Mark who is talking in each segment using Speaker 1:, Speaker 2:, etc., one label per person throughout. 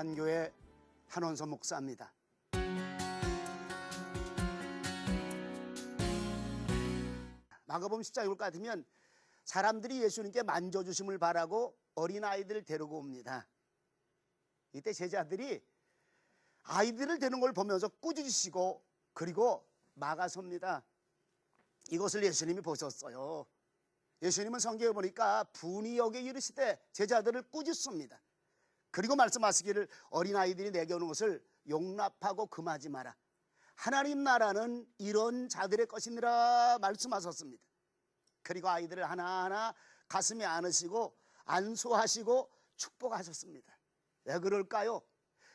Speaker 1: 대한교회 한원서 목사입니다. 마가복음 10장 읽을 것 같으면 사람들이 예수님께 만져주심을 바라고 어린아이들을 데리고 옵니다. 이때 제자들이 아이들을 데리는 걸 보면서 꾸짖으시고 그리고 막아섭니다. 이것을 예수님이 보셨어요. 예수님은 성경에 보니까 분이 여기에 이르시되 제자들을 꾸짖습니다. 그리고 말씀하시기를 어린아이들이 내게 오는 것을 용납하고 금하지 마라. 하나님 나라는 이런 자들의 것이니라 말씀하셨습니다. 그리고 아이들을 하나하나 가슴에 안으시고 안수하시고 축복하셨습니다. 왜 그럴까요?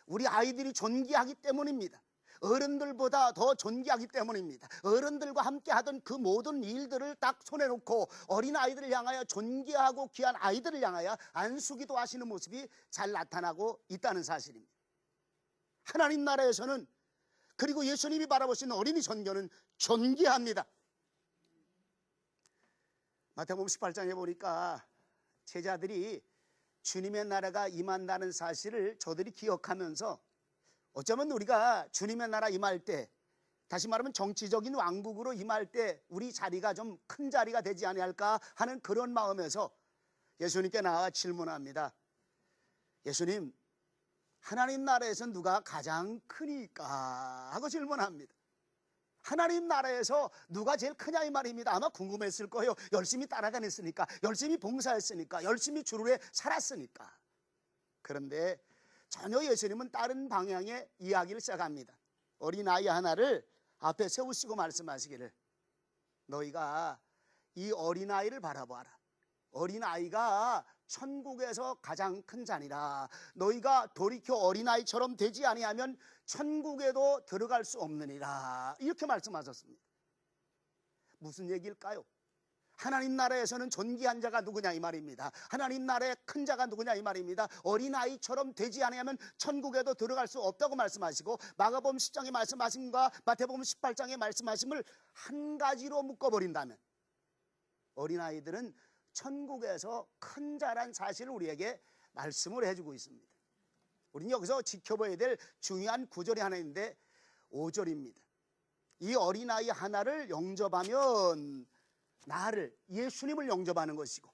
Speaker 1: 우리 아이들이 존귀하기 때문입니다. 어른들보다 더 존귀하기 때문입니다. 어른들과 함께 하던 그 모든 일들을 딱 손에 놓고 어린아이들을 향하여 존귀하고 귀한 아이들을 향하여 안수기도 하시는 모습이 잘 나타나고 있다는 사실입니다. 하나님 나라에서는 그리고 예수님이 바라보시는 어린이 선교는 존귀합니다. 마태복음 18장에 보니까 제자들이 주님의 나라가 임한다는 사실을 저들이 기억하면서 어쩌면 우리가 주님의 나라 임할 때, 다시 말하면 정치적인 왕국으로 임할 때 우리 자리가 좀 큰 자리가 되지 아니할까 하는 그런 마음에서 예수님께 나와 질문합니다. 예수님, 하나님 나라에서 누가 가장 크니까? 하고 질문합니다. 하나님 나라에서 누가 제일 크냐 이 말입니다. 아마 궁금했을 거예요. 열심히 따라다녔으니까, 열심히 봉사했으니까, 열심히 주를 해 살았으니까. 그런데 전혀 예수님은 다른 방향의 이야기를 시작합니다. 어린아이 하나를 앞에 세우시고 말씀하시기를 너희가 이 어린아이를 바라보아라. 어린아이가 천국에서 가장 큰 자니라. 너희가 돌이켜 어린아이처럼 되지 아니하면 천국에도 들어갈 수 없느니라. 이렇게 말씀하셨습니다. 무슨 얘기일까요? 하나님 나라에서는 존귀한 자가 누구냐 이 말입니다. 하나님 나라의 큰 자가 누구냐 이 말입니다. 어린아이처럼 되지 않으면 천국에도 들어갈 수 없다고 말씀하시고 마가복음 10장에 말씀하신과 마태복음 18장에 말씀하심을 한 가지로 묶어버린다면 어린아이들은 천국에서 큰 자란 사실을 우리에게 말씀을 해주고 있습니다. 우리는 여기서 지켜봐야 될 중요한 구절이 하나 있는데 5절입니다. 이 어린아이 하나를 영접하면 나를, 예수님을 영접하는 것이고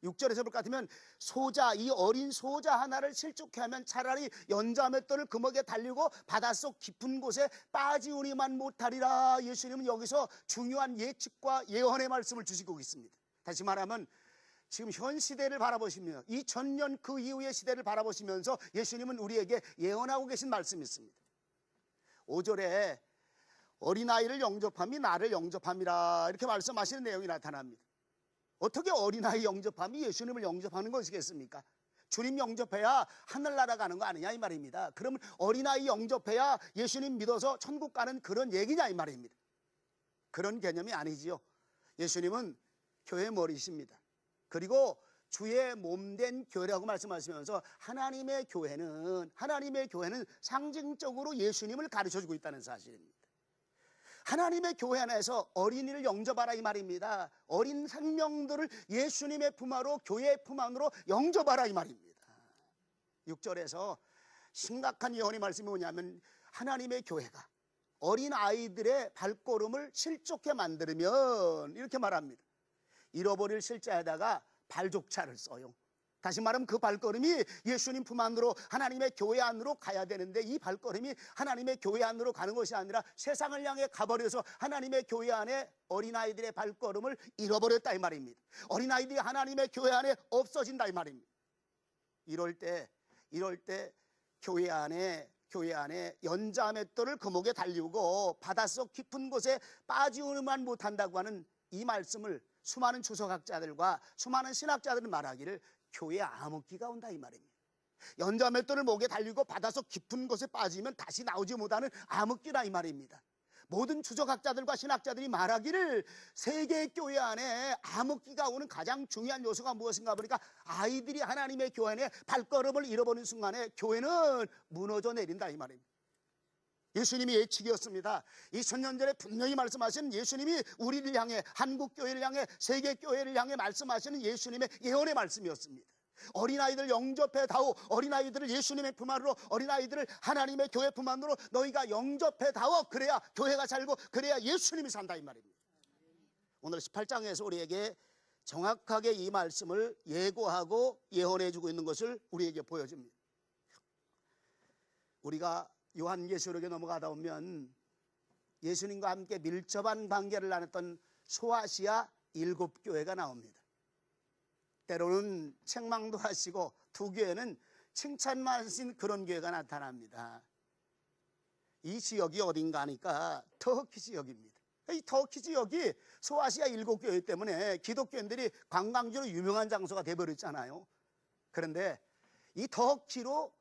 Speaker 1: 6절에서 볼 것 같으면 소자, 이 어린 소자 하나를 실족해 하면 차라리 연자맷돌을 금옥에 달리고 바닷속 깊은 곳에 빠지우니만 못하리라. 예수님은 여기서 중요한 예측과 예언의 말씀을 주시고 있습니다. 다시 말하면 지금 현 시대를 바라보시며 2000년 그 이후의 시대를 바라보시면서 예수님은 우리에게 예언하고 계신 말씀이 있습니다. 5절에 어린아이를 영접함이 나를 영접함이라 이렇게 말씀하시는 내용이 나타납니다. 어떻게 어린아이 영접함이 예수님을 영접하는 것이겠습니까? 주님 영접해야 하늘나라 가는 거 아니냐 이 말입니다. 그러면 어린아이 영접해야 예수님 믿어서 천국 가는 그런 얘기냐 이 말입니다. 그런 개념이 아니지요. 예수님은 교회 머리십니다. 그리고 주의 몸된 교회라고 말씀하시면서 하나님의 교회는 상징적으로 예수님을 가르쳐주고 있다는 사실입니다. 하나님의 교회 안에서 어린이를 영접하라 이 말입니다. 어린 생명들을 예수님의 품 안으로, 교회의 품 안으로 영접하라 이 말입니다. 6절에서 심각한 예언의 말씀이 뭐냐면 하나님의 교회가 어린 아이들의 발걸음을 실족해 만들면 이렇게 말합니다. 잃어버릴 실자에다가 발족차를 써요. 다시 말하면 그 발걸음이 예수님 품 안으로 하나님의 교회 안으로 가야 되는데 이 발걸음이 하나님의 교회 안으로 가는 것이 아니라 세상을 향해 가버려서 하나님의 교회 안에 어린아이들의 발걸음을 잃어버렸다 이 말입니다. 어린아이들이 하나님의 교회 안에 없어진다 이 말입니다. 이럴 때 교회 안에 연자맷돌을 금옥에 달리우고 바닷속 깊은 곳에 빠지우만 못한다고 하는 이 말씀을 수많은 주석학자들과 수많은 신학자들은 말하기를 교회에 암흑기가 온다 이 말입니다. 연자맷돌을 목에 달리고 바닷속 깊은 곳에 빠지면 다시 나오지 못하는 암흑기라 이 말입니다. 모든 주석학자들과 신학자들이 말하기를 세계교회 안에 암흑기가 오는 가장 중요한 요소가 무엇인가 보니까 아이들이 하나님의 교회 안에 발걸음을 잃어버리는 순간에 교회는 무너져 내린다 이 말입니다. 예수님이 예측이었습니다. 2000년 전에 분명히 말씀하신 예수님이 우리를 향해 한국교회를 향해 세계교회를 향해 말씀하시는 예수님의 예언의 말씀이었습니다. 어린아이들 영접해 다오. 어린아이들을 예수님의 품 안으로, 어린아이들을 하나님의 교회 품 안으로 너희가 영접해 다오. 그래야 교회가 살고 그래야 예수님이 산다 이 말입니다. 오늘 18장에서 우리에게 정확하게 이 말씀을 예고하고 예언해 주고 있는 것을 우리에게 보여줍니다. 우리가 요한계시록에 넘어가다 보면 예수님과 함께 밀접한 관계를 나눴던 소아시아 7교회가 나옵니다. 때로는 책망도 하시고 두 교회는 칭찬만 하신 그런 교회가 나타납니다. 이 지역이 어딘가 하니까 터키 지역입니다. 이 터키 지역이 소아시아 7교회 때문에 기독교인들이 관광지로 유명한 장소가 되어버렸잖아요. 그런데 이 터키로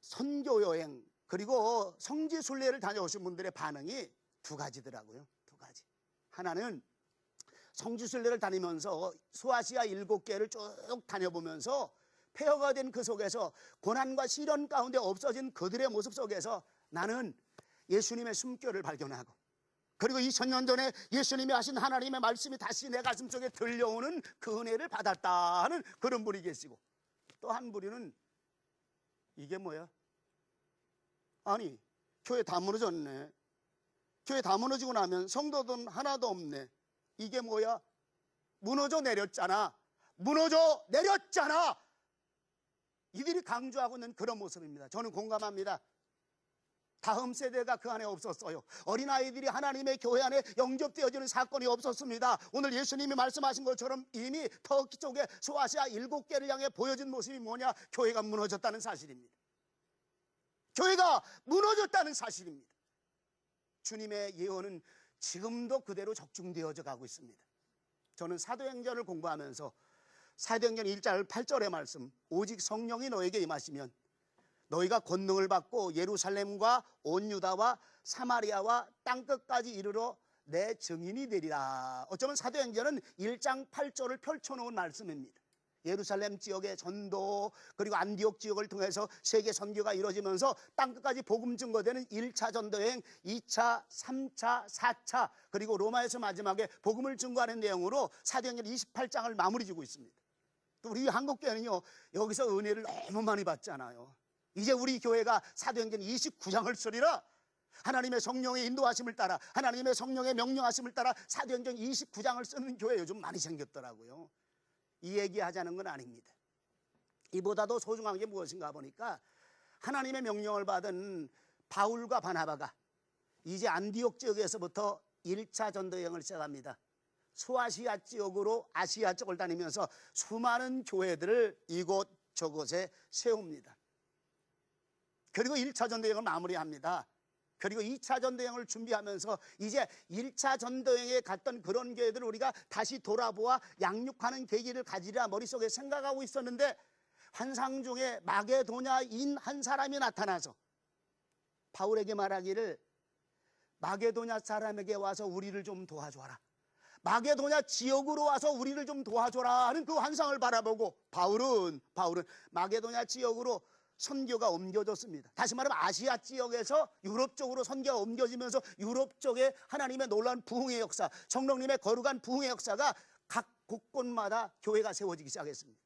Speaker 1: 선교여행 그리고 성지순례를 다녀오신 분들의 반응이 두 가지더라고요. 두 가지. 하나는 성지순례를 다니면서 소아시아 7개를 쭉 다녀보면서 폐허가 된 그 속에서 고난과 시련 가운데 없어진 그들의 모습 속에서 나는 예수님의 숨결을 발견하고, 그리고 2000년 전에 예수님이 하신 하나님의 말씀이 다시 내 가슴 속에 들려오는 그 은혜를 받았다는 그런 분이 계시고, 또 한 부류는 이게 뭐야? 아니, 교회 다 무너졌네. 교회 다 무너지고 나면 성도든 하나도 없네. 이게 뭐야? 무너져 내렸잖아. 무너져 내렸잖아. 이들이 강조하고 있는 그런 모습입니다. 저는 공감합니다. 다음 세대가 그 안에 없었어요. 어린아이들이 하나님의 교회 안에 영접되어지는 사건이 없었습니다. 오늘 예수님이 말씀하신 것처럼 이미 터키 쪽에 소아시아 7개를 향해 보여진 모습이 뭐냐? 교회가 무너졌다는 사실입니다. 교회가 무너졌다는 사실입니다. 주님의 예언은 지금도 그대로 적중되어져 가고 있습니다. 저는 사도행전을 공부하면서 사도행전 1장 8절의 말씀, 오직 성령이 너에게 임하시면 너희가 권능을 받고 예루살렘과 온 유다와 사마리아와 땅끝까지 이르러 내 증인이 되리라. 어쩌면 사도행전은 1장 8절을 펼쳐놓은 말씀입니다. 예루살렘 지역의 전도 그리고 안디옥 지역을 통해서 세계 선교가 이루어지면서 땅끝까지 복음 증거되는 1차 전도여행, 2차, 3차, 4차 그리고 로마에서 마지막에 복음을 증거하는 내용으로 사도행전 28장을 마무리 지고 있습니다. 또 우리 한국교회는요, 여기서 은혜를 너무 많이 받잖아요. 이제 우리 교회가 사도행전 29장을 쓰리라. 하나님의 성령의 인도하심을 따라, 하나님의 성령의 명령하심을 따라 사도행전 29장을 쓰는 교회 요즘 많이 생겼더라고요. 이 얘기하자는 건 아닙니다. 이보다도 소중한 게 무엇인가 보니까 하나님의 명령을 받은 바울과 바나바가 이제 안디옥 지역에서부터 1차 전도여행을 시작합니다. 소아시아 지역으로 아시아 쪽을 다니면서 수많은 교회들을 이곳 저곳에 세웁니다. 그리고 1차 전도여행을 마무리합니다. 그리고 2차 전도여행을 준비하면서 이제 1차 전도여행에 갔던 그런 교회들을 우리가 다시 돌아보아 양육하는 계기를 가지리라 머릿속에 생각하고 있었는데, 환상 중에 마게도냐인 한 사람이 나타나서 바울에게 말하기를, 마게도냐 사람에게 와서 우리를 좀 도와줘라, 마게도냐 지역으로 와서 우리를 좀 도와줘라 하는 그 환상을 바라보고 바울은 마게도냐 지역으로 선교가 옮겨졌습니다. 다시 말하면 아시아 지역에서 유럽 쪽으로 선교가 옮겨지면서 유럽 쪽에 하나님의 놀라운 부흥의 역사, 성령님의 거룩한 부흥의 역사가 각 곳곳마다 교회가 세워지기 시작했습니다.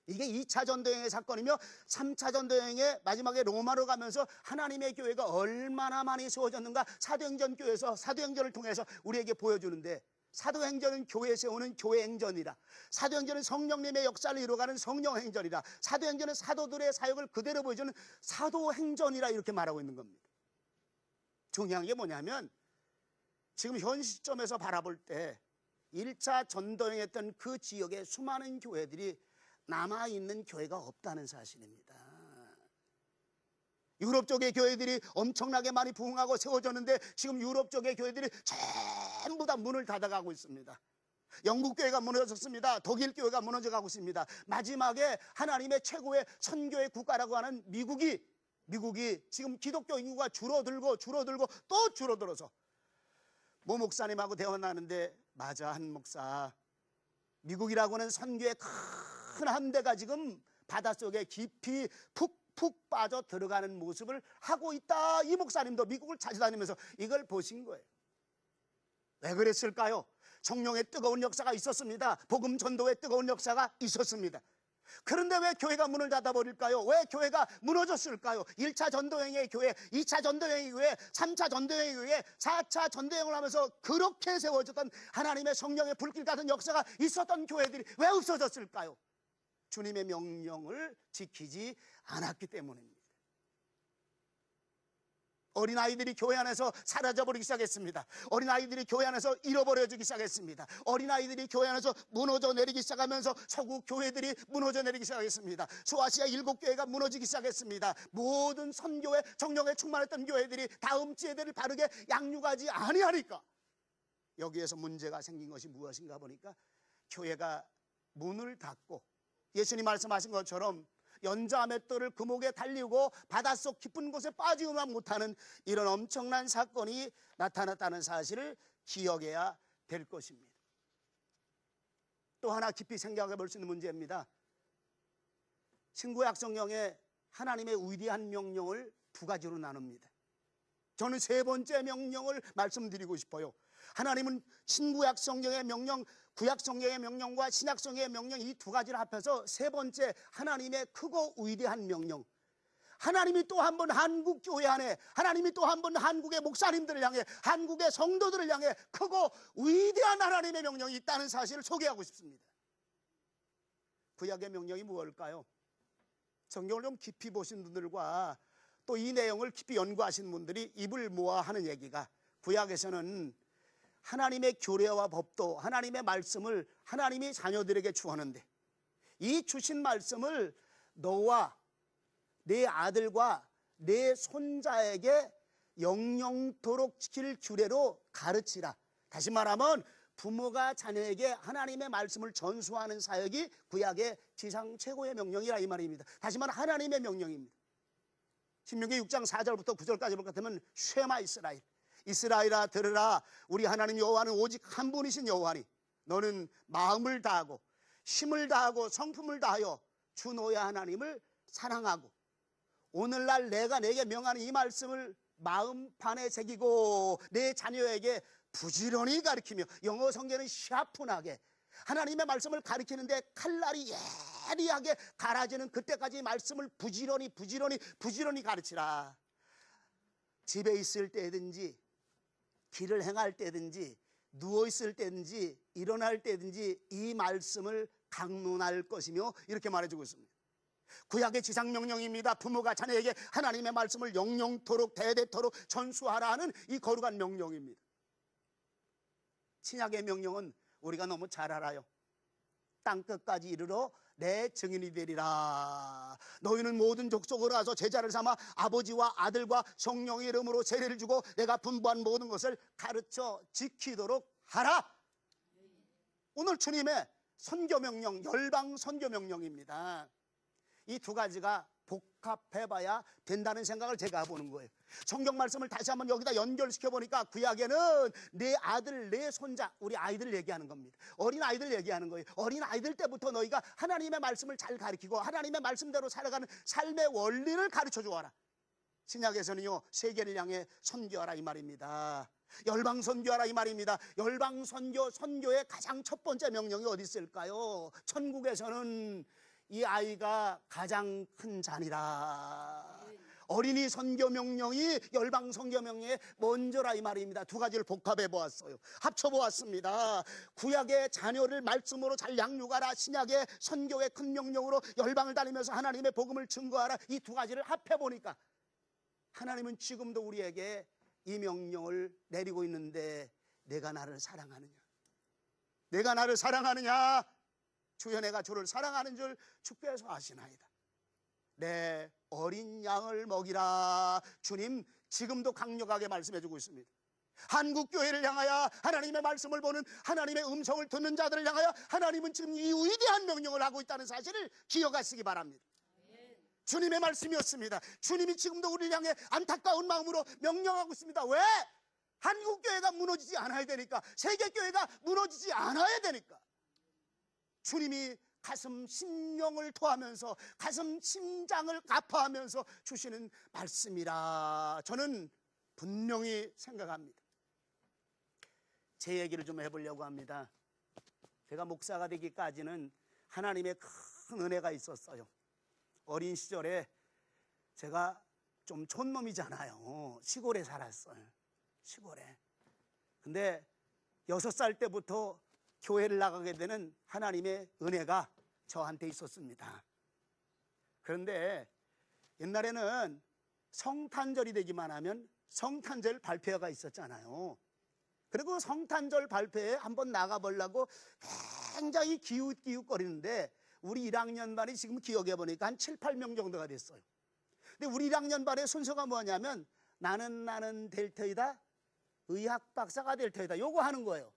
Speaker 1: 이게 2차 전도여행의 사건이며 3차 전도여행의 마지막에 로마로 가면서 하나님의 교회가 얼마나 많이 세워졌는가 사도행전 교회에서 사도행전을 통해서 우리에게 보여주는데, 사도행전은 교회 세우는 교회행전이라, 사도행전은 성령님의 역사를 이루어가는 성령행전이라, 사도행전은 사도들의 사역을 그대로 보여주는 사도행전이라 이렇게 말하고 있는 겁니다. 중요한 게 뭐냐면 지금 현 시점에서 바라볼 때 1차 전도행했던 그 지역의 수많은 교회들이 남아있는 교회가 없다는 사실입니다. 유럽 쪽의 교회들이 엄청나게 많이 부흥하고 세워졌는데 지금 유럽 쪽의 교회들이 전부 다 문을 닫아가고 있습니다. 영국 교회가 무너졌습니다. 독일 교회가 무너져가고 있습니다. 마지막에 하나님의 최고의 선교의 국가라고 하는 미국이 지금 기독교 인구가 줄어들고 또 줄어들어서 모 목사님하고 대화 나는데, 맞아, 한 목사, 미국이라고 하는 선교의 큰 함대가 지금 바닷속에 깊이 푹 빠져 들어가는 모습을 하고 있다. 이 목사님도 미국을 찾아다니면서 이걸 보신 거예요. 왜 그랬을까요? 성령의 뜨거운 역사가 있었습니다. 복음 전도의 뜨거운 역사가 있었습니다. 그런데 왜 교회가 문을 닫아버릴까요? 왜 교회가 무너졌을까요? 1차 전도행의 교회, 2차 전도행의 교회, 3차 전도행의 교회, 4차 전도행을 하면서 그렇게 세워졌던 하나님의 성령의 불길 같은 역사가 있었던 교회들이 왜 없어졌을까요? 주님의 명령을 지키지 않았기 때문입니다. 어린아이들이 교회 안에서 사라져버리기 시작했습니다. 어린아이들이 교회 안에서 잃어버려지기 시작했습니다. 어린아이들이 교회 안에서 무너져 내리기 시작하면서 서구 교회들이 무너져 내리기 시작했습니다. 소아시아 7교회가 무너지기 시작했습니다. 모든 선교에 정령에 충만했던 교회들이 다음 세대를 바르게 양육하지 아니하니까 여기에서 문제가 생긴 것이 무엇인가 보니까 교회가 문을 닫고 예수님 말씀하신 것처럼 연자 맷돌을 금옥에 달리고 바닷속 깊은 곳에 빠지고만 못하는 이런 엄청난 사건이 나타났다는 사실을 기억해야 될 것입니다. 또 하나 깊이 생각해 볼 수 있는 문제입니다. 신구약 성경에 하나님의 위대한 명령을 두 가지로 나눕니다. 저는 세 번째 명령을 말씀드리고 싶어요. 하나님은 신구약 성경의 명령, 구약 성경의 명령과 신약 성경의 명령 이 두 가지를 합해서 세 번째 하나님의 크고 위대한 명령. 하나님이 또 한 번 한국 교회 안에, 하나님이 또 한 번 한국의 목사님들을 향해, 한국의 성도들을 향해 크고 위대한 하나님의 명령이 있다는 사실을 소개하고 싶습니다. 구약의 명령이 무엇일까요? 성경을 좀 깊이 보신 분들과 또 이 내용을 깊이 연구하신 분들이 입을 모아 하는 얘기가, 구약에서는 하나님의 규례와 법도, 하나님의 말씀을 하나님이 자녀들에게 주었는데 이 주신 말씀을 너와 내 아들과 내 손자에게 영영토록 지킬 규례로 가르치라. 다시 말하면 부모가 자녀에게 하나님의 말씀을 전수하는 사역이 구약의 지상 최고의 명령이라 이 말입니다. 다시 말하면 하나님의 명령입니다. 신명기 6장 4절부터 9절까지 볼 것 같으면 쉐마 이스라엘, 이스라엘아 들으라. 우리 하나님 여호와는 오직 한 분이신 여호와니 너는 마음을 다하고 힘을 다하고 성품을 다하여 주 너의 하나님을 사랑하고 오늘날 내가 내게 명하는 이 말씀을 마음판에 새기고 내 자녀에게 부지런히 가르치며, 영어 성경은 샤픈하게 하나님의 말씀을 가르치는데 칼날이 예리하게 갈아지는 그때까지 말씀을 부지런히 가르치라. 집에 있을 때든지 길을 행할 때든지 누워있을 때든지 일어날 때든지 이 말씀을 강론할 것이며 이렇게 말해주고 있습니다. 구약의 지상명령입니다. 부모가 자녀에게 하나님의 말씀을 영영토록 대대토록 전수하라 하는 이 거룩한 명령입니다. 신약의 명령은 우리가 너무 잘 알아요. 땅끝까지 이르러 내 증인이 되리라. 너희는 모든 족속으로 와서 제자를 삼아 아버지와 아들과 성령의 이름으로 세례를 주고 내가 분부한 모든 것을 가르쳐 지키도록 하라. 오늘 주님의 선교명령, 열방 선교명령입니다. 이 두 가지가 복합해봐야 된다는 생각을 제가 해보는 거예요. 성경 말씀을 다시 한번 여기다 연결시켜 보니까 구약에는 내 아들, 내 손자, 우리 아이들 얘기하는 겁니다. 어린 아이들 얘기하는 거예요. 어린 아이들 때부터 너희가 하나님의 말씀을 잘 가르치고 하나님의 말씀대로 살아가는 삶의 원리를 가르쳐 주어라. 신약에서는요, 세계를 향해 선교하라 이 말입니다. 열방 선교하라 이 말입니다. 열방 선교, 선교의 가장 첫 번째 명령이 어디 있을까요? 천국에서는 이 아이가 가장 큰 잔이라. 어린이 선교 명령이 열방 선교 명령의 먼저라 이 말입니다. 두 가지를 복합해 보았어요. 합쳐 보았습니다. 구약의 자녀를 말씀으로 잘 양육하라. 신약의 선교의 큰 명령으로 열방을 다니면서 하나님의 복음을 증거하라. 이 두 가지를 합해 보니까 하나님은 지금도 우리에게 이 명령을 내리고 있는데, 내가 나를 사랑하느냐? 내가 나를 사랑하느냐? 주여 내가 주를 사랑하는 줄 주께서 아시나이다. 내 어린 양을 먹이라. 주님 지금도 강력하게 말씀해 주고 있습니다. 한국교회를 향하여 하나님의 말씀을 보는, 하나님의 음성을 듣는 자들을 향하여 하나님은 지금 이 위대한 명령을 하고 있다는 사실을 기억하시기 바랍니다. 주님의 말씀이었습니다. 주님이 지금도 우리를 향해 안타까운 마음으로 명령하고 있습니다. 왜? 한국교회가 무너지지 않아야 되니까, 세계교회가 무너지지 않아야 되니까. 주님이 가슴 심령을 토하면서 가슴 심장을 아파하면서 주시는 말씀이라 저는 분명히 생각합니다. 제 얘기를 좀 해보려고 합니다. 제가 목사가 되기까지는 하나님의 큰 은혜가 있었어요. 어린 시절에 제가 좀 촌놈이잖아요. 시골에 살았어요. 시골에. 근데 6살 때부터 교회를 나가게 되는 하나님의 은혜가 저한테 있었습니다. 그런데 옛날에는 성탄절이 되기만 하면 성탄절 발표회가 있었잖아요. 그리고 성탄절 발표회에 한번 나가보려고 굉장히 기웃기웃거리는데 우리 1학년 반이 지금 기억해 보니까 한 7, 8명 정도가 됐어요. 근데 우리 1학년 반의 순서가 뭐냐면 나는 될 터이다, 의학 박사가 될 터이다, 요거 하는 거예요.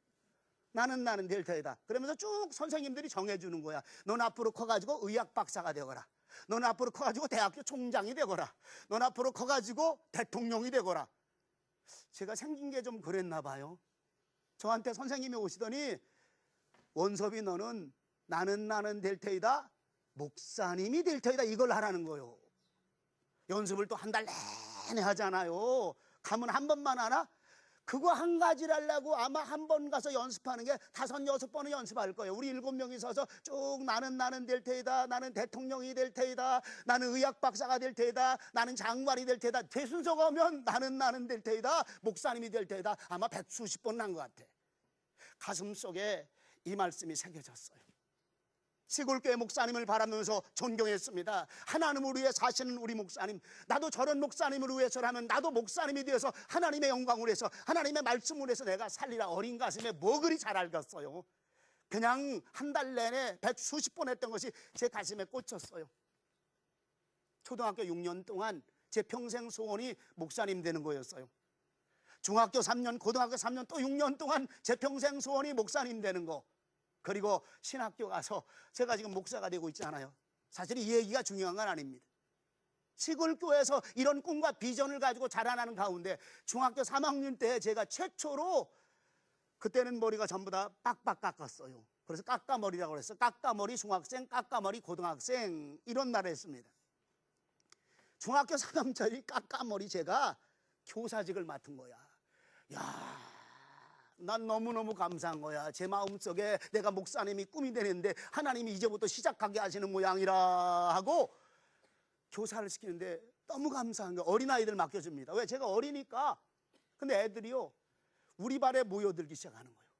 Speaker 1: 나는 될 터이다. 그러면서 쭉 선생님들이 정해주는 거야. 넌 앞으로 커가지고 의학 박사가 되거라. 넌 앞으로 커가지고 대학교 총장이 되거라. 넌 앞으로 커가지고 대통령이 되거라. 제가 생긴 게 좀 그랬나 봐요. 저한테 선생님이 오시더니 원섭이 너는 나는 될 터이다, 목사님이 될 터이다, 이걸 하라는 거예요. 연습을 또 한 달 내내 하잖아요. 가면 한 번만 하나? 그거 한 가지를 하려고 아마 한 번 가서 연습하는 게 5, 6번은 연습할 거예요. 우리 7명이 서서 쭉 나는 될 테이다, 나는 대통령이 될 테이다, 나는 의학 박사가 될 테이다, 나는 장관이 될 테이다. 제 순서가 오면 나는 될 테이다, 목사님이 될 테이다. 아마 100수십 번 한 것 같아. 가슴 속에 이 말씀이 새겨졌어요. 시골교회 목사님을 바라면서 존경했습니다. 하나님을 위해 사시는 우리 목사님, 나도 저런 목사님을 위해서라면 나도 목사님이 되어서 하나님의 영광을 위해서, 하나님의 말씀을 위해서 내가 살리라. 어린 가슴에 뭐 그리 잘 알겠어요. 그냥 한 달 내내 100수십 번 했던 것이 제 가슴에 꽂혔어요. 초등학교 6년 동안 제 평생 소원이 목사님 되는 거였어요. 중학교 3년, 고등학교 3년, 또 6년 동안 제 평생 소원이 목사님 되는 거. 그리고 신학교 가서 제가 지금 목사가 되고 있잖아요. 사실 이 얘기가 중요한 건 아닙니다. 시골교회에서 이런 꿈과 비전을 가지고 자라나는 가운데 중학교 3학년 때 제가 최초로, 그때는 머리가 전부 다 빡빡 깎았어요. 그래서 깎아머리라고 그랬어요. 깎아머리 중학생, 깎아머리 고등학생, 이런 말을 했습니다. 중학교 3학년짜리 깎아머리 제가 교사직을 맡은 거야. 야, 난 너무너무 감사한 거야. 제 마음속에 내가 목사님이 꿈이 되는데 하나님이 이제부터 시작하게 하시는 모양이라 하고 교사를 시키는데 너무 감사한 거야. 어린아이들 맡겨줍니다. 왜? 제가 어리니까. 근데 애들이요, 우리 반에 모여들기 시작하는 거예요.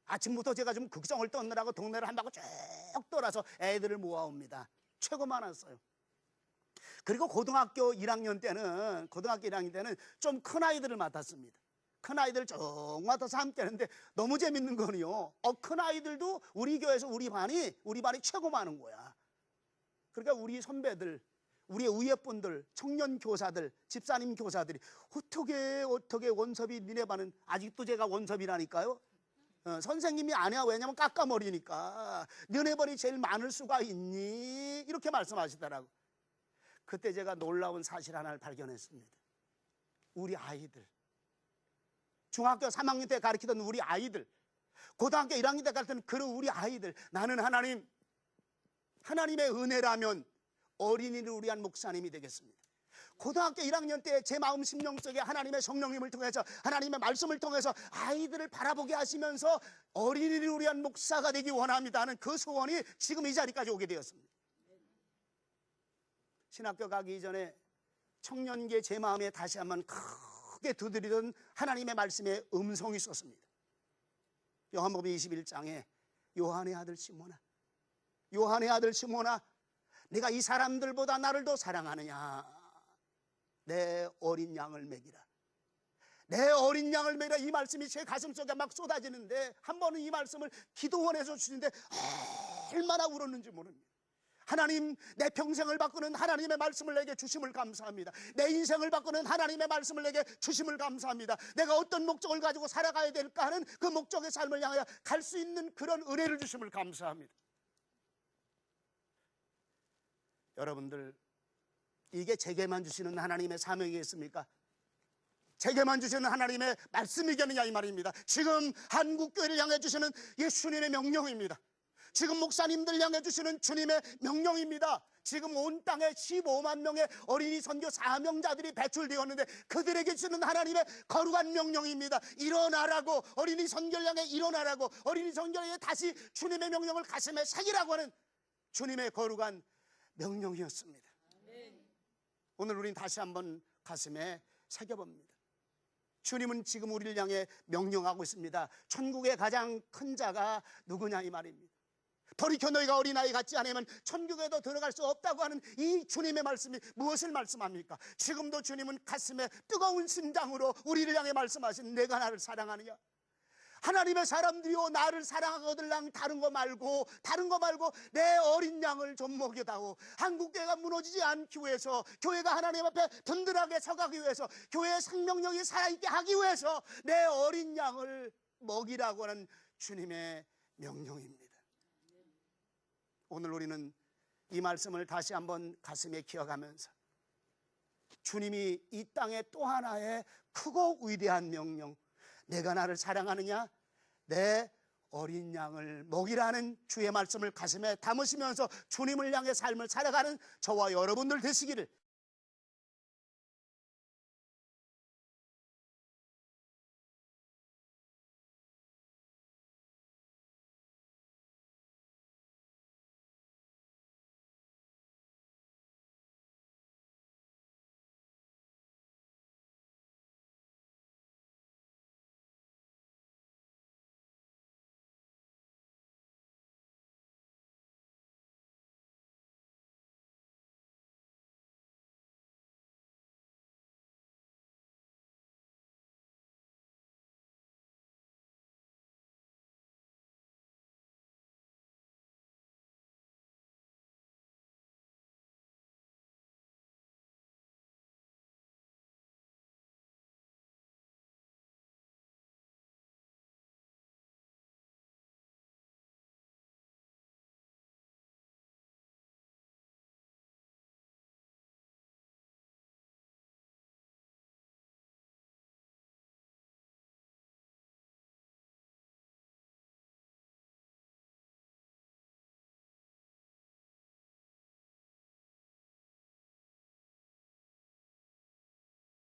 Speaker 1: 아침부터 제가 좀 극성을 떠느라고 동네를 한 바퀴 쭉 돌아서 애들을 모아옵니다. 최고 많았어요. 그리고 고등학교 1학년 때는 좀 큰 아이들을 맡았습니다. 큰 아이들 쭉 맡아서 함께 하는데 너무 재밌는 거는요, 큰 아이들도 우리 교회에서 우리 반이 최고 많은 거야. 그러니까 우리 선배들, 우리의 위에 분들, 청년 교사들, 집사님 교사들이 어떻게 원섭이 니네 반은, 아직도 제가 원섭이라니까요. 선생님이 아니야. 왜냐면 깎아머리니까. 너네 반이 제일 많을 수가 있니? 이렇게 말씀하시더라고. 그때 제가 놀라운 사실 하나를 발견했습니다. 우리 아이들, 중학교 3학년 때 가르치던 우리 아이들, 고등학교 1학년 때 가르치던 그런 우리 아이들, 나는 하나님의 은혜라면 어린이를 위한 목사님이 되겠습니다. 고등학교 1학년 때 제 마음 심령 속에 하나님의 성령님을 통해서, 하나님의 말씀을 통해서 아이들을 바라보게 하시면서 어린이를 위한 목사가 되기 원합니다 하는 그 소원이 지금 이 자리까지 오게 되었습니다. 신학교 가기 이전에 청년기에 제 마음에 다시 한번 크게 두드리던 하나님의 말씀의 음성이 있었습니다. 요한복음 21장에 요한의 아들 시몬아, 네가 이 사람들보다 나를 더 사랑하느냐? 내 어린 양을 먹이라. 내 어린 양을 먹이라. 이 말씀이 제 가슴속에 막 쏟아지는데, 한 번은 이 말씀을 기도원에서 주시는데 얼마나 울었는지 모릅니다. 하나님, 내 평생을 바꾸는 하나님의 말씀을 내게 주심을 감사합니다. 내 인생을 바꾸는 하나님의 말씀을 내게 주심을 감사합니다. 내가 어떤 목적을 가지고 살아가야 될까 하는 그 목적의 삶을 향하여 갈 수 있는 그런 은혜를 주심을 감사합니다. 여러분들, 이게 제게만 주시는 하나님의 사명이겠습니까? 제게만 주시는 하나님의 말씀이겠느냐 이 말입니다. 지금 한국교회를 향해 주시는 예수님의 명령입니다. 지금 목사님들 향해 주시는 주님의 명령입니다. 지금 온 땅에 15만 명의 어린이 선교 사명자들이 배출되었는데 그들에게 주는 하나님의 거룩한 명령입니다. 일어나라고, 어린이 선교를 향해 일어나라고, 어린이 선교를 향해 다시 주님의 명령을 가슴에 새기라고 하는 주님의 거룩한 명령이었습니다. 오늘 우리는 다시 한번 가슴에 새겨봅니다. 주님은 지금 우리를 향해 명령하고 있습니다. 천국의 가장 큰 자가 누구냐 이 말입니다. 돌이켜 너희가 어린아이 같지 않으면 천국에도 들어갈 수 없다고 하는 이 주님의 말씀이 무엇을 말씀합니까? 지금도 주님은 가슴에 뜨거운 심장으로 우리를 향해 말씀하신 내가 나를 사랑하느냐? 하나님의 사람들이요 나를 사랑하거들랑 다른 거 말고 내 어린 양을 좀 먹여다오. 한국교회가 무너지지 않기 위해서, 교회가 하나님 앞에 든든하게 서가기 위해서, 교회의 생명력이 살아있게 하기 위해서 내 어린 양을 먹이라고 하는 주님의 명령입니다. 오늘 우리는 이 말씀을 다시 한번 가슴에 기억하면서 주님이 이 땅에 또 하나의 크고 위대한 명령, 내가 나를 사랑하느냐? 내 어린 양을 먹이라는 주의 말씀을 가슴에 담으시면서 주님을 향해 삶을 살아가는 저와 여러분들 되시기를